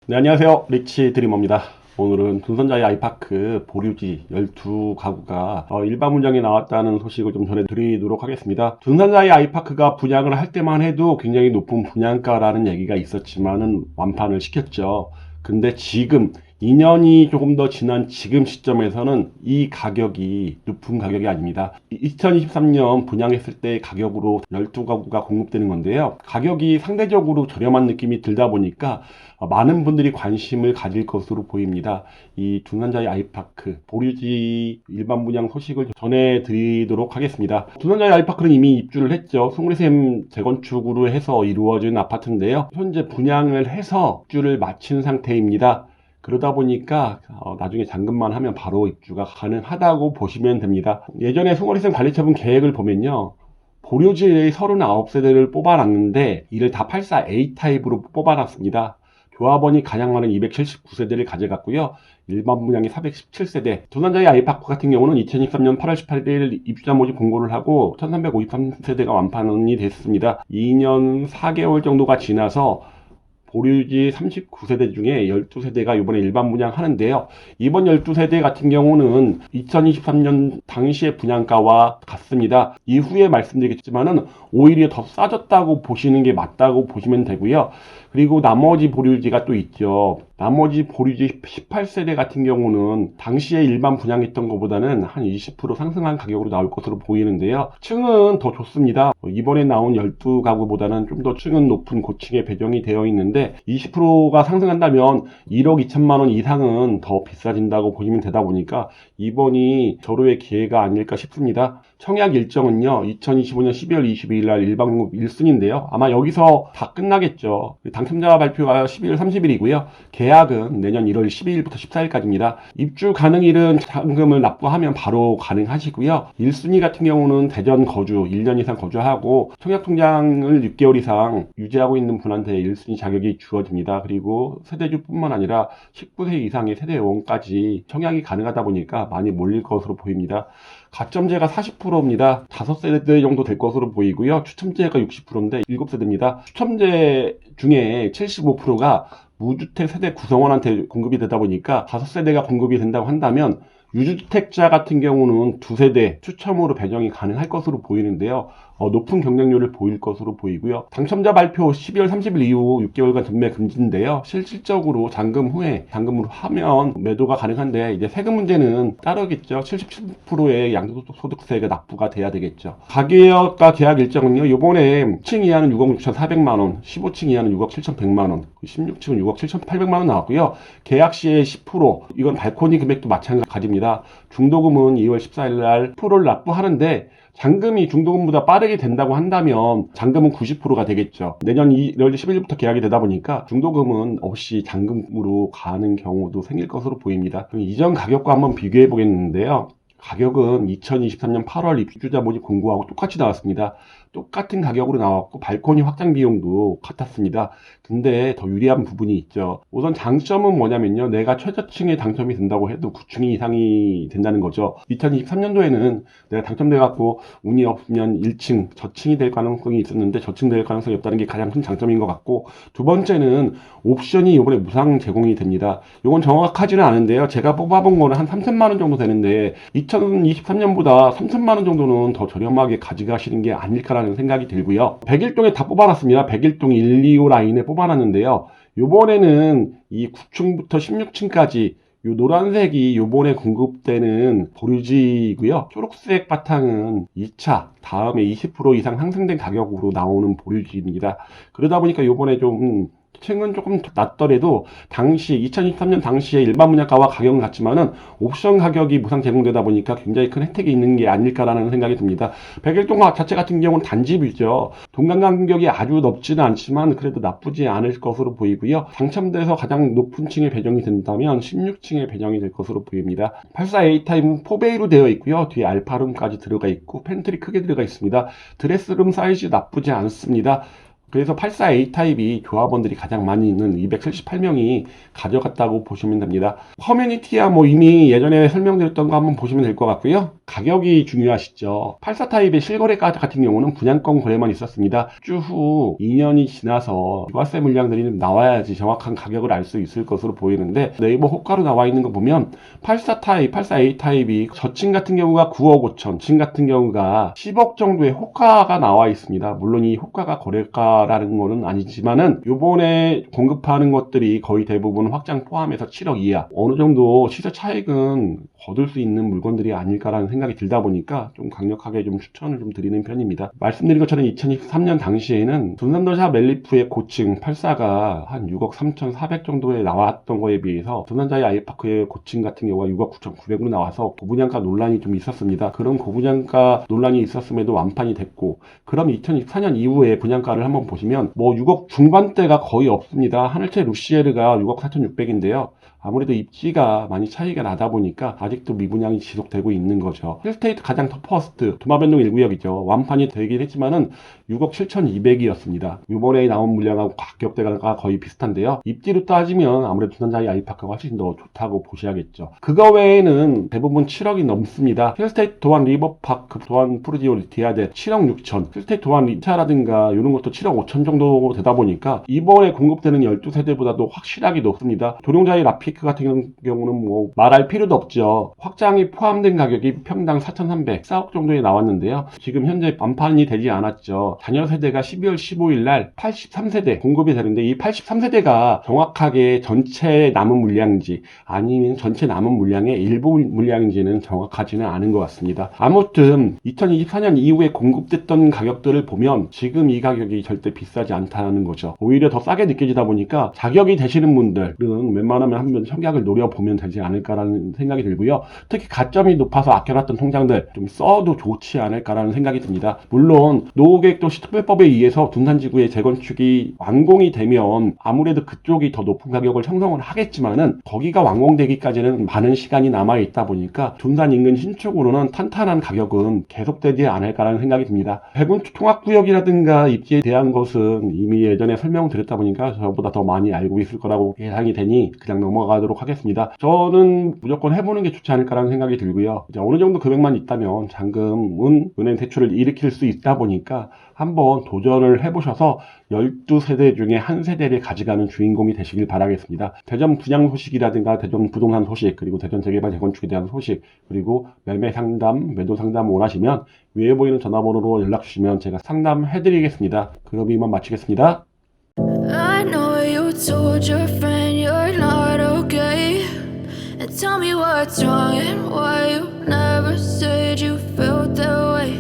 네, 안녕하세요. 리치 드리머입니다. 오늘은 둔선자의 아이파크 보류지 12가구가 일반 분양에 나왔다는 소식을 좀 전해드리도록 하겠습니다. 둔선자의 아이파크가 분양을 할 때만 해도 굉장히 높은 분양가라는 얘기가 있었지만은 완판을 시켰죠. 근데 지금 2년이 조금 더 지난 지금 시점에서는 이 가격이 높은 가격이 아닙니다. 2023년 분양했을 때 가격으로 12가구가 공급되는 건데요. 가격이 상대적으로 저렴한 느낌이 들다 보니까 많은 분들이 관심을 가질 것으로 보입니다. 이 둔선자의 아이파크 보류지 일반 분양 소식을 전해드리도록 하겠습니다. 둔선자의 아이파크는 이미 입주를 했죠. 송리샘 재건축으로 해서 이루어진 아파트인데요. 현재 분양을 해서 입주를 마친 상태입니다. 그러다 보니까 나중에 잔금만 하면 바로 입주가 가능하다고 보시면 됩니다. 예전에 송어리샘 관리처분 계획을 보면요. 보류지의 39세대를 뽑아놨는데 이를 다 84A 타입으로 뽑아놨습니다. 조합원이 가장 많은 279세대를 가져갔고요. 일반 분양이 417세대. 둔선자의 아이파크 같은 경우는 2023년 8월 18일 입주자 모집 공고를 하고 1353세대가 완판이 됐습니다. 2년 4개월 정도가 지나서 보류지 39세대 중에 12세대가 이번에 일반 분양하는데요. 이번 12세대 같은 경우는 2023년 당시의 분양가와 같습니다. 이후에 말씀드리겠지만은 오히려 더 싸졌다고 보시는 게 맞다고 보시면 되고요. 그리고 나머지 보류지가 또 있죠. 나머지 보류지 18세대 같은 경우는 당시에 일반 분양했던 것보다는 한 20% 상승한 가격으로 나올 것으로 보이는데요. 층은 더 좋습니다. 이번에 나온 12가구보다는 좀 더 층은 높은 고층에 배정이 되어 있는데 20%가 상승한다면 1억 2천만 원 이상은 더 비싸진다고 보시면 되다 보니까 이번이 절호의 기회가 아닐까 싶습니다. 청약 일정은요. 2025년 12월 22일 날 일반 공급 1순인데요. 아마 여기서 다 끝나겠죠. 당첨자 발표가 12월 30일이고요. 계약은 내년 1월 12일부터 14일까지입니다. 입주 가능일은 잔금을 납부하면 바로 가능하시고요. 1순위 같은 경우는 대전 거주 1년 이상 거주하고 청약통장을 6개월 이상 유지하고 있는 분한테 1순위 자격이 주어집니다. 그리고 세대주뿐만 아니라 19세 이상의 세대원까지 청약이 가능하다 보니까 많이 몰릴 것으로 보입니다. 가점제가 40%입니다. 5세대 정도 될 것으로 보이고요. 추첨제가 60%인데 7세대입니다. 추첨제 중에 75%가 무주택 세대 구성원한테 공급이 되다 보니까 5세대가 공급이 된다고 한다면 유주택자 같은 경우는 2세대 추첨으로 배정이 가능할 것으로 보이는데요. 높은 경쟁률을 보일 것으로 보이고요. 당첨자 발표 12월 30일 이후 6개월간 전매 금지인데요. 실질적으로 잔금 후에 잔금으로 하면 매도가 가능한데 이제 세금 문제는 따르겠죠. 77%의 양도소득세가 납부가 돼야 되겠죠. 가계약과 계약 일정은요. 이번에 10층 이하는 6억 6,400만 원, 15층 이하는 6억 7,100만 원, 16층은 6억 7,800만 원 나왔고요. 계약 시에 10% 이건 발코니 금액도 마찬가지입니다. 중도금은 2월 14일 날 10%를 납부하는데 잔금이 중도금보다 빠르게 된다고 한다면 잔금은 90%가 되겠죠. 내년 1월 10일부터 계약이 되다 보니까 중도금은 없이 잔금으로 가는 경우도 생길 것으로 보입니다. 이전 가격과 한번 비교해 보겠는데요. 가격은 2023년 8월 입주자 모집 공고하고 똑같이 나왔습니다. 똑같은 가격으로 나왔고 발코니 확장 비용도 같았습니다. 근데 더 유리한 부분이 있죠. 우선 장점은 뭐냐면요. 내가 최저층에 당첨이 된다고 해도 9층 이상이 된다는 거죠. 2023년도에는 내가 당첨돼갖고 운이 없으면 1층, 저층이 될 가능성이 있었는데 저층 될 가능성이 없다는 게 가장 큰 장점인 것 같고, 두 번째는 옵션이 이번에 무상 제공이 됩니다. 이건 정확하지는 않은데요. 제가 뽑아본 거는 한 3천만 원 정도 되는데 2023년보다 3천만 원 정도는 더 저렴하게 가져가시는 게 아닐까라는 생각이 들고요. 101동에 다 뽑아놨습니다. 101동 1, 2호 라인에 뽑아놨는데요. 요번에는 이 9층부터 16층까지 요 노란색이 요번에 공급되는 보류지이고요. 초록색 바탕은 2차 다음에 20% 이상 상승된 가격으로 나오는 보류지입니다. 그러다 보니까 요번에 좀 층은 조금 낮더라도 당시 2023년 당시에 일반 분양가와 가격은 같지만은 옵션 가격이 무상 제공되다 보니까 굉장히 큰 혜택이 있는 게 아닐까라는 생각이 듭니다. 백일동 자체 같은 경우는 단집이죠. 동강 간격이 아주 넓지는 않지만 그래도 나쁘지 않을 것으로 보이고요. 당첨돼서 가장 높은 층에 배정이 된다면 16층에 배정이 될 것으로 보입니다. 84A 타입은 4베이로 되어 있고요. 뒤에 알파룸까지 들어가 있고 팬트리 크게 들어가 있습니다. 드레스룸 사이즈 나쁘지 않습니다. 그래서 84A 타입이 조합원들이 가장 많이 있는 278명이 가져갔다고 보시면 됩니다. 커뮤니티야 뭐 이미 예전에 설명드렸던 거 한번 보시면 될 것 같고요. 가격이 중요하시죠. 84 타입의 실거래가 같은 경우는 분양권 거래만 있었습니다. 추후 2년이 지나서 유가세 물량들이 나와야지 정확한 가격을 알 수 있을 것으로 보이는데, 네이버 호가로 나와 있는 거 보면 84 타입, 84A 타입이 저층 같은 경우가 9억 5천, 층 같은 경우가 10억 정도의 호가가 나와 있습니다. 물론 이 호가가 거래가라는 거는 아니지만은 요번에 공급하는 것들이 거의 대부분 확장 포함해서 7억 이하, 어느 정도 시세 차익은 거둘 수 있는 물건들이 아닐까라는 생각이 들다 보니까 좀 강력하게 좀 추천을 좀 드리는 편입니다. 말씀드린 것처럼 2023년 당시에는 둔산더샵 멜리프의 고층 84가 한 6억 3,400 정도에 나왔던 거에 비해서 둔산자이 아이파크의 고층 같은 경우가 6억 9,900으로 나와서 고분양가 논란이 좀 있었습니다. 그런 고분양가 논란이 있었음에도 완판이 됐고, 그럼 2024년 이후에 분양가를 한번 보시면 뭐 6억 중반대가 거의 없습니다. 하늘채 루시에르가 6억 4,600인데요. 아무래도 입지가 많이 차이가 나다 보니까 아직도 미분양이 지속되고 있는 거죠. 힐스테이트 가장 터퍼스트 도마변동 1구역이죠. 완판이 되긴 했지만은 6억 7,200이었습니다. 이번에 나온 물량하고 가격대가 거의 비슷한데요. 입지로 따지면 아무래도 둔산자이 아이파크가 훨씬 더 좋다고 보셔야겠죠. 그거 외에는 대부분 7억이 넘습니다. 힐스테이트 도안 리버파크, 도안 푸르지오 디아데 7억 6천, 힐스테이트 도안 리차라든가 이런 것도 7억 5천 정도 되다 보니까 이번에 공급되는 12세대보다도 확실하게 높습니다. 도룡자이 라피크 같은 경우는 뭐 말할 필요도 없죠. 확장이 포함된 가격이 평당 4,300, 4억 정도에 나왔는데요. 지금 현재 완판이 되지 않았죠. 잔여 세대가 12월 15일 날 83세대 공급이 되는데, 이 83세대가 정확하게 전체 남은 물량인지 아니면 전체 남은 물량의 일부 물량인지는 정확하지는 않은 것 같습니다. 아무튼 2024년 이후에 공급됐던 가격들을 보면 지금 이 가격이 절대 비싸지 않다는 거죠. 오히려 더 싸게 느껴지다 보니까 자격이 되시는 분들은 웬만하면 한번 청약을 노려보면 되지 않을까라는 생각이 들고요. 특히 가점이 높아서 아껴놨던 통장들 좀 써도 좋지 않을까라는 생각이 듭니다. 물론 노후계획도 시특별법에 의해서 둔산지구의 재건축이 완공이 되면 아무래도 그쪽이 더 높은 가격을 형성을 하겠지만은, 거기가 완공되기까지는 많은 시간이 남아있다 보니까 둔산 인근 신축으로는 탄탄한 가격은 계속되지 않을까라는 생각이 듭니다. 백운축 통합구역이라든가 입지에 대한 것은 이미 예전에 설명드렸다 보니까 저보다 더 많이 알고 있을 거라고 예상이 되니 그냥 넘어가도록 하겠습니다. 저는 무조건 해보는 게 좋지 않을까라는 생각이 들고요. 이제 어느 정도 금액만 있다면 잔금은 은행 대출을 일으킬 수 있다 보니까 한번 도전을 해보셔서 12세대 중에 한 세대를 가져가는 주인공이 되시길 바라겠습니다. 대전 분양 소식이라든가 대전 부동산 소식, 그리고 대전 재개발 재건축에 대한 소식, 그리고 매매 상담, 매도 상담 원하시면 위에 보이는 전화번호로 연락 주시면 제가 상담해드리겠습니다. 그럼 이만 마치겠습니다. I know you told your friend you're not okay, and tell me what's wrong and why you never said you